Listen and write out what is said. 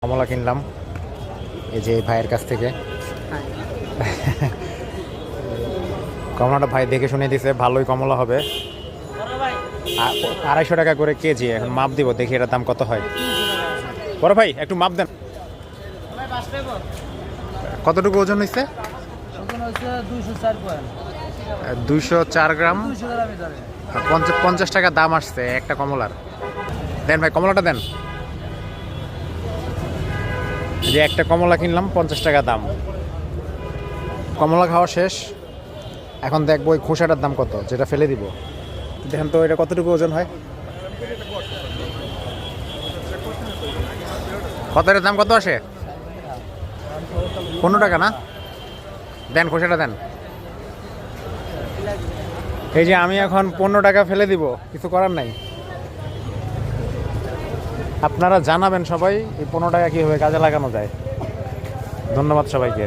কমলা কিনলাম এই যে ভাইয়ের কাছ থেকে। কমলাটা ভাই দেখে শুনে দিছে, ভালোই কমলা হবে। 250 টাকা করে কেজি। এখন মাপ দিব, দেখি এটার দাম কত হয়। বড় ভাই একটু মাপ দেন, কতটুকু ওজন হয়েছে? 204 গ্রাম। 50 টাকা দাম আসছে একটা কমলার। দেন ভাই কমলাটা দেন। যে একটা কমলা কিনলাম 50 টাকা দাম। কমলা খাওয়া শেষ, এখন দেখবো ওই খোসাটার দাম কত, যেটা ফেলে দিব। দেখেন তো এটা কতটুকু ওজন হয়। কত, এর দাম কত আসে? 15 টাকা না? দেন খোসাটা দেন। এই যে আমি এখন 15 টাকা ফেলে দিব, কিছু করার নাই। আপনারা জানাবেন সবাই এই 15 টাকা কীভাবে কাজে লাগানো যায়। ধন্যবাদ সবাইকে।